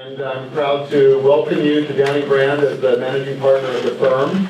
And I'm proud to welcome you to Downey Brand as the managing partner of the firm.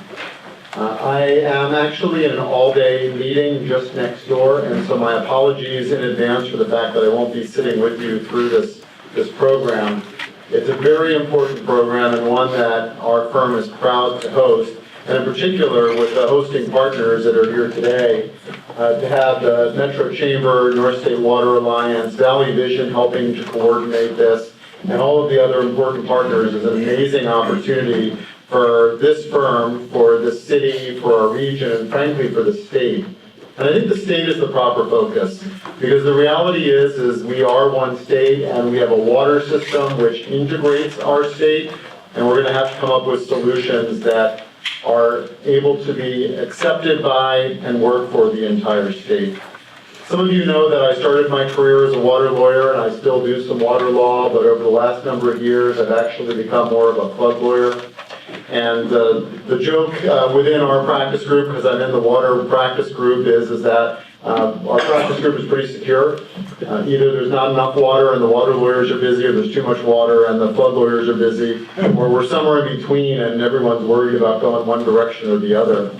I am actually in an all-day meeting just next door, and so my apologies in advance for the fact that I won't be sitting with you through this program. It's a very important program and one that our firm is proud to host, and in particular with the hosting partners that are here today, to have the Metro Chamber, North State Water Alliance, Valley Vision helping to coordinate this, and all of the other important partners is an amazing opportunity for this firm, for the city, for our region, and frankly for the state. And I think the state is the proper focus, because the reality is we are one state and we have a water system which integrates our state, and we're going to have to come up with solutions that are able to be accepted by and work for the entire state. Some of you know that I started my career as a water lawyer, and I still do some water law, but over the last number of years I've actually become more of a flood lawyer. And the joke within our practice group, because I'm in the water practice group, is that our practice group is pretty secure. Either there's not enough water and the water lawyers are busy, or there's too much water and the flood lawyers are busy, or we're somewhere in between and everyone's worried about going one direction or the other.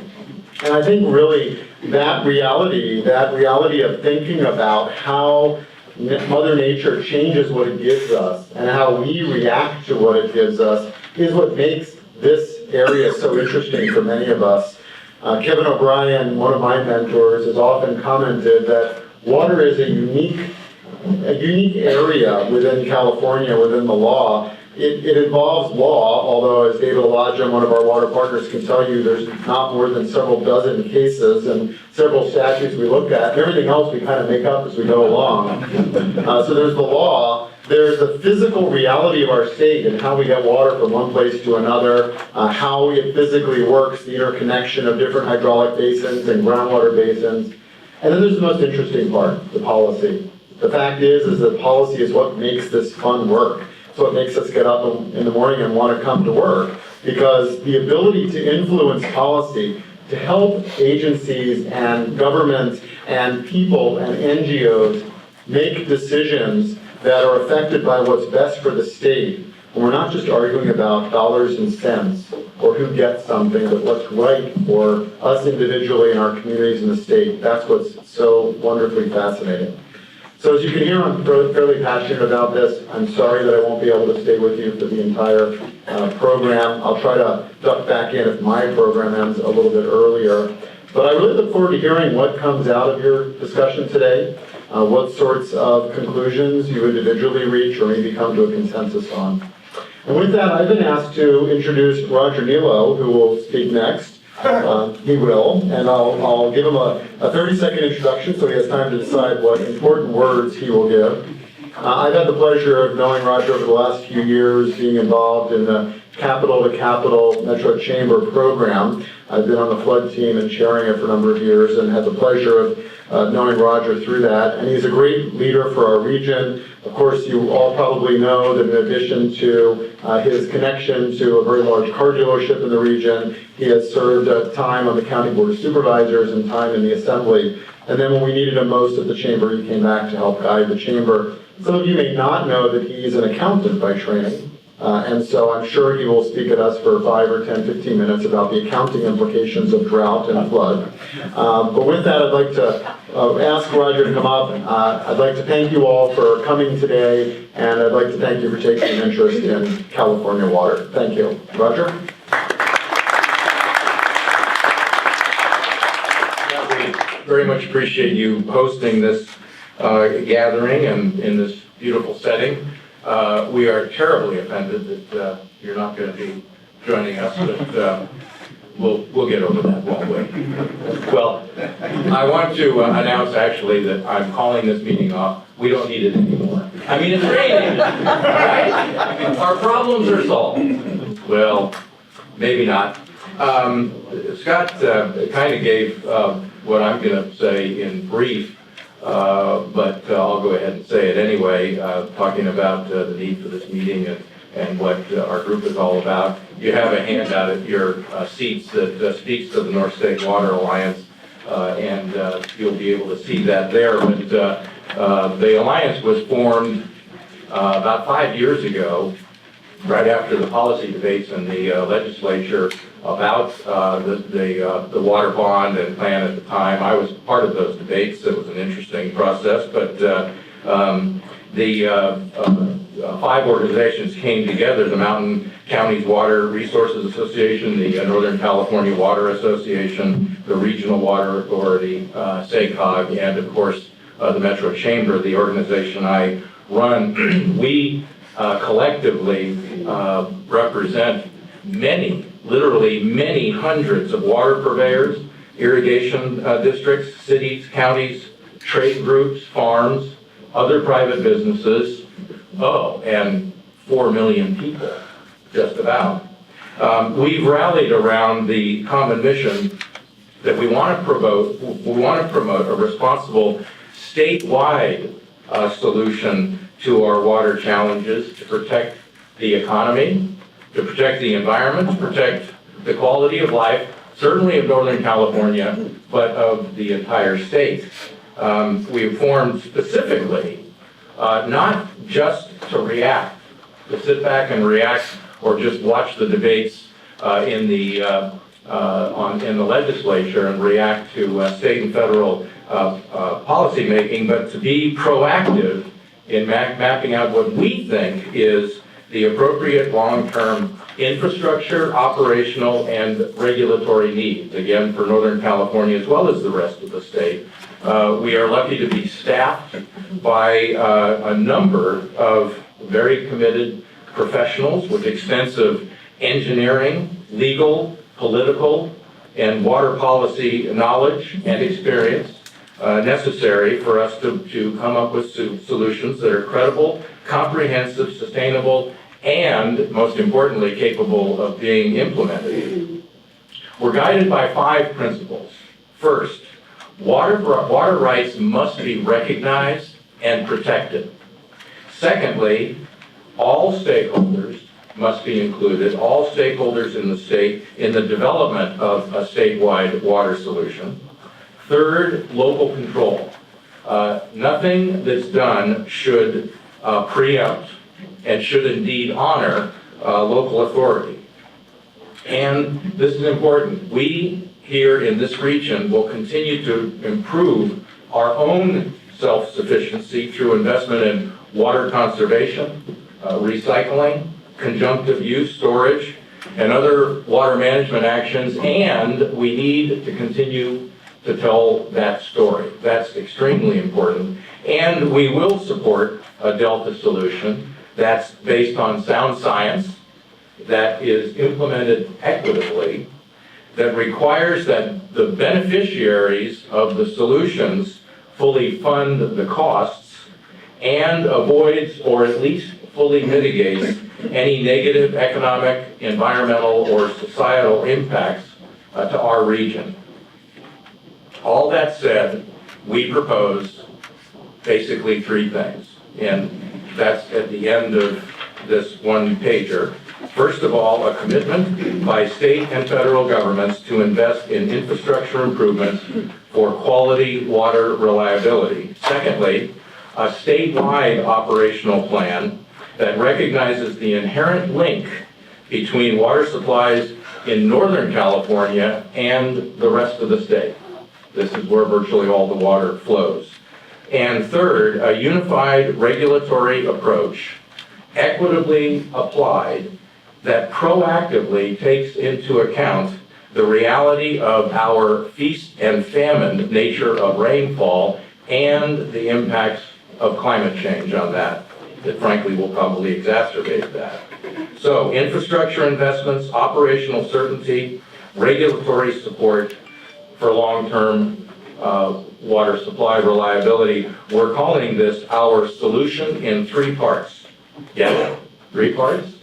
And I think really that reality of thinking about how Mother Nature changes what it gives us and how we react to what it gives us is what makes this area so interesting for many of us. Kevin O'Brien, one of my mentors, has often commented that water is a unique area within California, within the law. It involves law, although as David Elijah, one of our water partners, can tell you, there's not more than several dozen cases and several statutes we look at, and everything else we kind of make up as we go along. So there's the law, there's the physical reality of our state and how we get water from one place to another, how it physically works, the interconnection of different hydraulic basins and groundwater basins. And then there's the most interesting part, the policy. The fact is that policy is what makes this fun work. It's what makes us get up in the morning and want to come to work, because the ability to influence policy, to help agencies and governments and people and NGOs make decisions that are affected by what's best for the state. And we're not just arguing about dollars and cents or who gets something, but what's right for us individually and our communities in the state. That's what's so wonderfully fascinating. So as you can hear, I'm fairly passionate about this. I'm sorry that I won't be able to stay with you for the entire program. I'll try to duck back in if my program ends a little bit earlier. But I really look forward to hearing what comes out of your discussion today, what sorts of conclusions you individually reach or maybe come to a consensus on. And with that, I've been asked to introduce Roger Niello, who will speak next. He will, and I'll give him a 30-second introduction so he has time to decide what important words he will give. I've had the pleasure of knowing Roger over the last few years, being involved in the Capital to Capital Metro Chamber program. I've been on the flood team and chairing it for a number of years and had the pleasure of knowing Roger through that. And he's a great leader for our region. Of course, you all probably know that in addition to his connection to a very large car dealership in the region, he has served time on the County Board of Supervisors and time in the Assembly. And then when we needed him most at the Chamber, he came back to help guide the Chamber. Some of you may not know that he's an accountant by training. And so I'm sure he will speak at us for 5 or 10, 15 minutes about the accounting implications of drought and flood. But with that, I'd like to ask Roger to come up. I'd like to thank you all for coming today, and I'd like to thank you for taking an interest in California water. Thank you. Roger? We very much appreciate you hosting this gathering and in this beautiful setting. We are terribly offended that you're not going to be joining us, but we'll get over that, won't we? Well, I want to announce actually that I'm calling this meeting off. We don't need it anymore. I mean, it's raining, right? Our problems are solved. Well, maybe not. Scott kind of gave what I'm going to say in brief. But I'll go ahead and say it anyway, talking about the need for this meeting and what our group is all about. You have a handout at your seats that speaks to the North State Water Alliance, and you'll be able to see that there. But the alliance was formed about 5 years ago right after the policy debates in the legislature about the water bond and plan at the time. I was part of those debates. It was an interesting process, but five organizations came together: the Mountain Counties Water Resources Association, the Northern California Water Association, the Regional Water Authority, SACOG, and of course the Metro Chamber, the organization I run. We collectively represent literally many hundreds of water purveyors, irrigation districts, cities, counties, trade groups, farms, other private businesses, and 4 million people, just about. We've rallied around the common mission that we want to promote a responsible statewide solution to our water challenges, to protect the economy, to protect the environment, to protect the quality of life, certainly of Northern California, but of the entire state. We formed specifically, not just to react, to sit back and react or just watch the debates in the legislature and react to state and federal policy making, but to be proactive in mapping out what we think is the appropriate long-term infrastructure, operational, and regulatory needs, again, for Northern California as well as the rest of the state. We are lucky to be staffed by a number of very committed professionals with extensive engineering, legal, political, and water policy knowledge and experience necessary for us to come up with solutions that are credible, comprehensive, sustainable, and most importantly, capable of being implemented. We're guided by 5 principles. First, water rights must be recognized and protected. Secondly, all stakeholders must be included, all stakeholders in the state, in the development of a statewide water solution. Third, local control. Nothing that's done should preempt and should indeed honor local authority. And this is important. We here in this region will continue to improve our own self-sufficiency through investment in water conservation, recycling, conjunctive use, storage, and other water management actions, and we need to continue to tell that story. That's extremely important. And we will support a Delta solution that's based on sound science, that is implemented equitably, that requires that the beneficiaries of the solutions fully fund the costs, and avoids or at least fully mitigates any negative economic, environmental, or societal impacts to our region. All that said, we propose basically 3 things, and that's at the end of this one-pager. First of all, a commitment by state and federal governments to invest in infrastructure improvements for quality water reliability. Secondly, a statewide operational plan that recognizes the inherent link between water supplies in Northern California and the rest of the state. This is where virtually all the water flows. And third, a unified regulatory approach, equitably applied, that proactively takes into account the reality of our feast and famine nature of rainfall and the impacts of climate change on that frankly will probably exacerbate that. So infrastructure investments, operational certainty, regulatory support for long-term water supply reliability. We're calling this our solution in 3 parts. Yeah, 3 parts.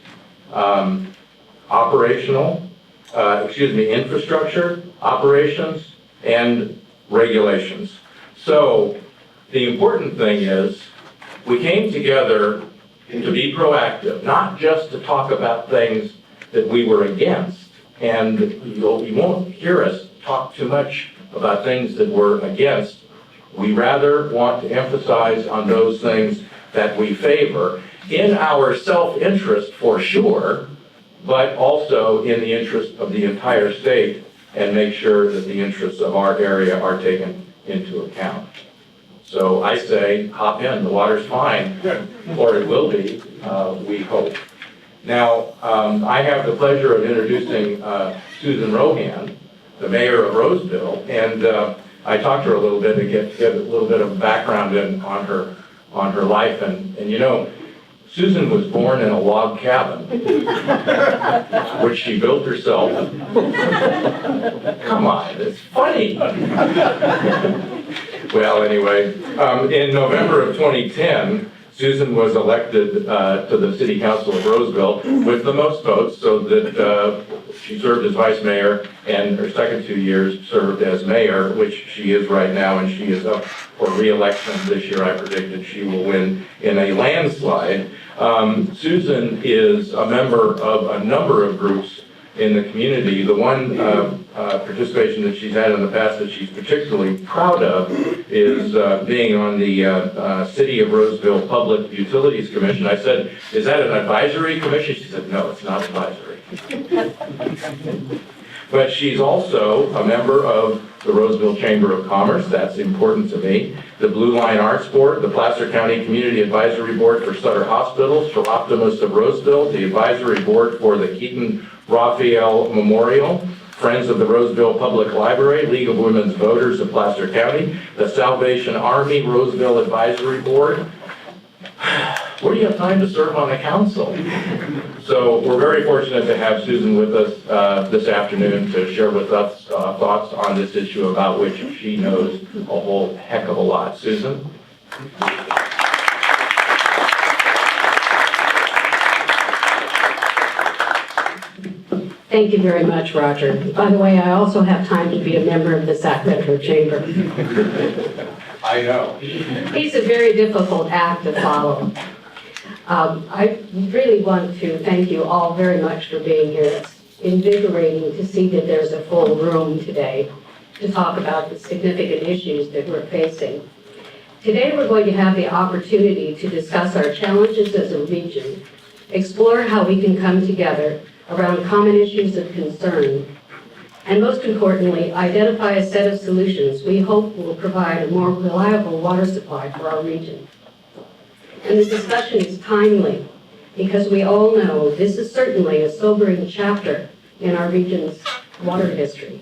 Infrastructure, operations, and regulations. So the important thing is we came together to be proactive, not just to talk about things that we were against. And you won't hear us talk too much about things that we're against. We rather want to emphasize on those things that we favor. in our self-interest for sure, but also in the interest of the entire state, and make sure that the interests of our area are taken into account. So I say, hop in, the water's fine, or it will be, we hope. Now, I have the pleasure of introducing Susan Rohan, the mayor of Roseville, and I talked to her a little bit to get a little bit of background on her life, and you know, Susan was born in a log cabin, which she built herself. Come on, it's funny. Well, anyway, in November of 2010, Susan was elected to the City Council of Roseville with the most votes, so that she served as vice mayor, and her second 2 years served as mayor, which she is right now, and she is up for re-election this year. I predicted she will win in a landslide. Susan is a member of a number of groups in the community. The one participation that she's had in the past that she's particularly proud of is being on the City of Roseville Public Utilities Commission. I said, is that an advisory commission? She said, no, it's not advisory. But she's also a member of the Roseville Chamber of Commerce. That's important to me. The Blue Line Arts Board, the Placer County Community Advisory Board for Sutter Hospitals, for Optimus of Roseville, the Advisory Board for the Keaton Raphael Memorial, Friends of the Roseville Public Library, League of Women's Voters of Placer County, the Salvation Army Roseville Advisory Board. Where do you have time to serve on the council? So we're very fortunate to have Susan with us this afternoon to share with us thoughts on this issue about which she knows a whole heck of a lot. Susan? Thank you very much, Roger. By the way, I also have time to be a member of the Sacramento Chamber. I know. It's a very difficult act to follow. I really want to thank you all very much for being here. It's invigorating to see that there's a full room today to talk about the significant issues that we're facing. Today we're going to have the opportunity to discuss our challenges as a region, explore how we can come together around common issues of concern, and most importantly, identify a set of solutions we hope will provide a more reliable water supply for our region. And the discussion is timely because we all know this is certainly a sobering chapter in our region's water history.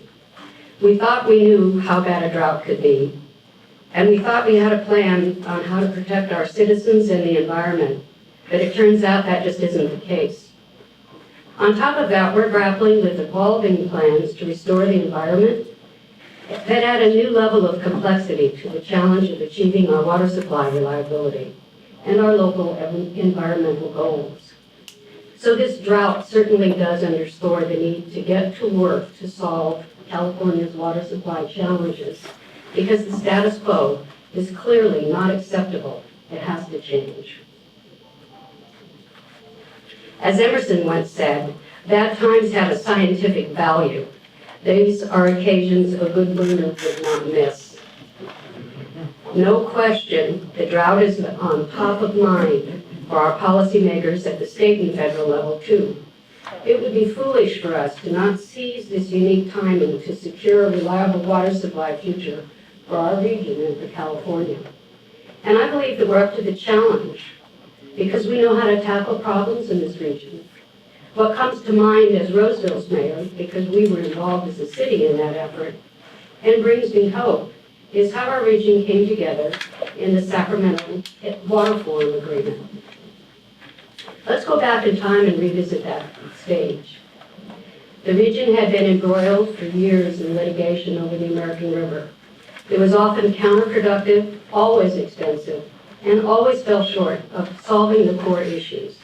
We thought we knew how bad a drought could be, and we thought we had a plan on how to protect our citizens and the environment, but it turns out that just isn't the case. On top of that, we're grappling with evolving plans to restore the environment that add a new level of complexity to the challenge of achieving our water supply reliability and our local environmental goals. So this drought certainly does underscore the need to get to work to solve California's water supply challenges, because the status quo is clearly not acceptable. It has to change. As Emerson once said, bad times have a scientific value. These are occasions a good leader would not miss. No question, the drought is on top of mind for our policymakers at the state and federal level too. It would be foolish for us to not seize this unique timing to secure a reliable water supply future for our region and for California. And I believe that we're up to the challenge because we know how to tackle problems in this region. What comes to mind as Roseville's mayor, because we were involved as a city in that effort, and brings me hope, is how our region came together in the Sacramento Water Forum Agreement. Let's go back in time and revisit that stage. The region had been embroiled for years in litigation over the American River. It was often counterproductive, always expensive, and always fell short of solving the core issues.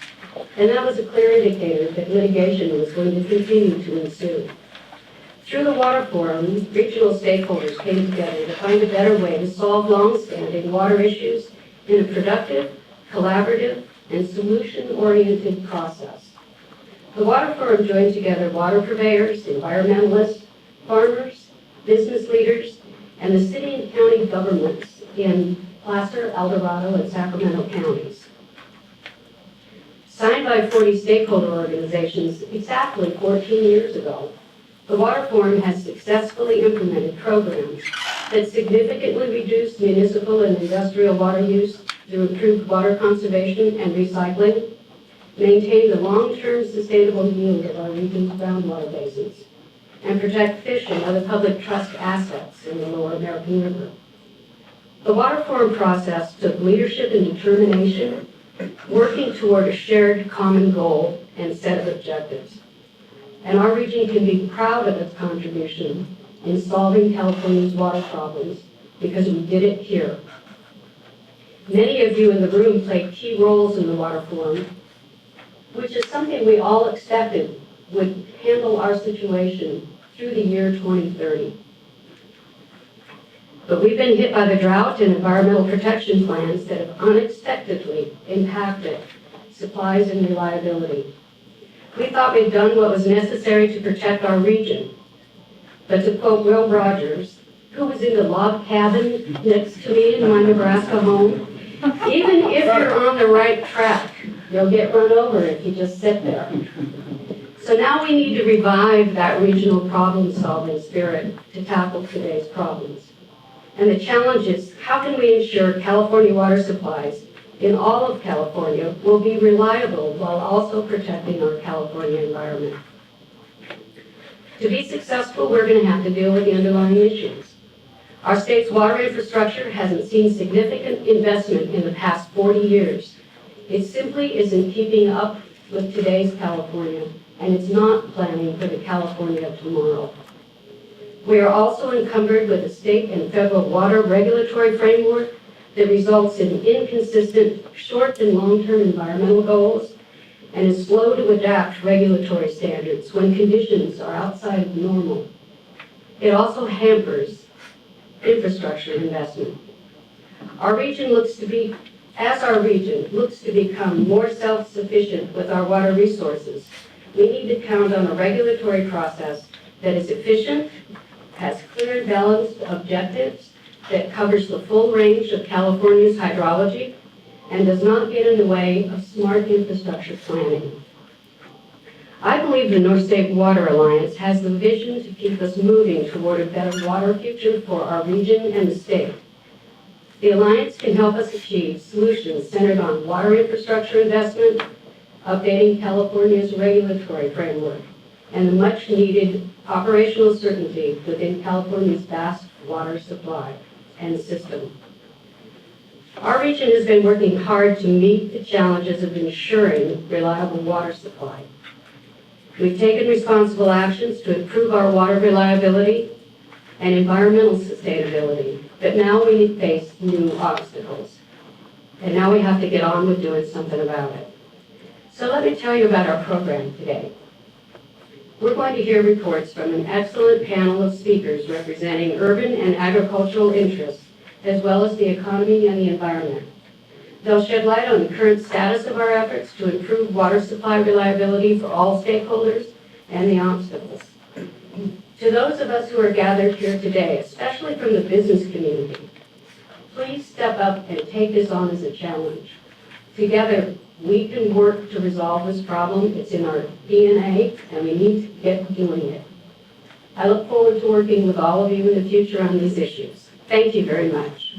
And that was a clear indicator that litigation was going to continue to ensue. Through the Water Forum, regional stakeholders came together to find a better way to solve long-standing water issues in a productive, collaborative, and solution-oriented process. The Water Forum joined together water purveyors, environmentalists, farmers, business leaders, and the city and county governments in Placer, El Dorado, and Sacramento counties. Signed by 40 stakeholder organizations exactly 14 years ago, the Water Forum has successfully implemented programs that significantly reduce municipal and industrial water use through improved water conservation and recycling, maintain the long-term sustainable yield of our region's groundwater basins, and protect fish and other public trust assets in the lower American River. The Water Forum process took leadership and determination, working toward a shared common goal and set of objectives. And our region can be proud of its contribution in solving California's water problems because we did it here. Many of you in the room played key roles in the Water Forum, which is something we all expected would handle our situation through the year 2030. But we've been hit by the drought and environmental protection plans that have unexpectedly impacted supplies and reliability. We thought we'd done what was necessary to protect our region. But to quote Will Rogers, who was in the log cabin next to me in my Nebraska home, even if you're on the right track, you'll get run over if you just sit there. So now we need to revive that regional problem-solving spirit to tackle today's problems. And the challenge is, how can we ensure California water supplies in all of California will be reliable while also protecting our California environment? To be successful, we're going to have to deal with the underlying issues. Our state's water infrastructure hasn't seen significant investment in the past 40 years. It simply isn't keeping up with today's California, and it's not planning for the California of tomorrow. We are also encumbered with a state and federal water regulatory framework that results in inconsistent short and long-term environmental goals and is slow to adapt regulatory standards when conditions are outside of normal. It also hampers infrastructure investment. Our region looks to become more self-sufficient with our water resources, we need to count on a regulatory process that is efficient, has clear and balanced objectives, that covers the full range of California's hydrology, and does not get in the way of smart infrastructure planning. I believe the North State Water Alliance has the vision to keep us moving toward a better water future for our region and the state. The Alliance can help us achieve solutions centered on water infrastructure investment, updating California's regulatory framework, and the much-needed operational certainty within California's vast water supply and system. Our region has been working hard to meet the challenges of ensuring reliable water supply. We've taken responsible actions to improve our water reliability and environmental sustainability, but now we face new obstacles. And now we have to get on with doing something about it. So let me tell you about our program today. We're going to hear reports from an excellent panel of speakers representing urban and agricultural interests, as well as the economy and the environment. They'll shed light on the current status of our efforts to improve water supply reliability for all stakeholders and the obstacles. To those of us who are gathered here today, especially from the business community, please step up and take this on as a challenge. Together, we can work to resolve this problem. It's in our DNA, and we need to get doing it. I look forward to working with all of you in the future on these issues. Thank you very much.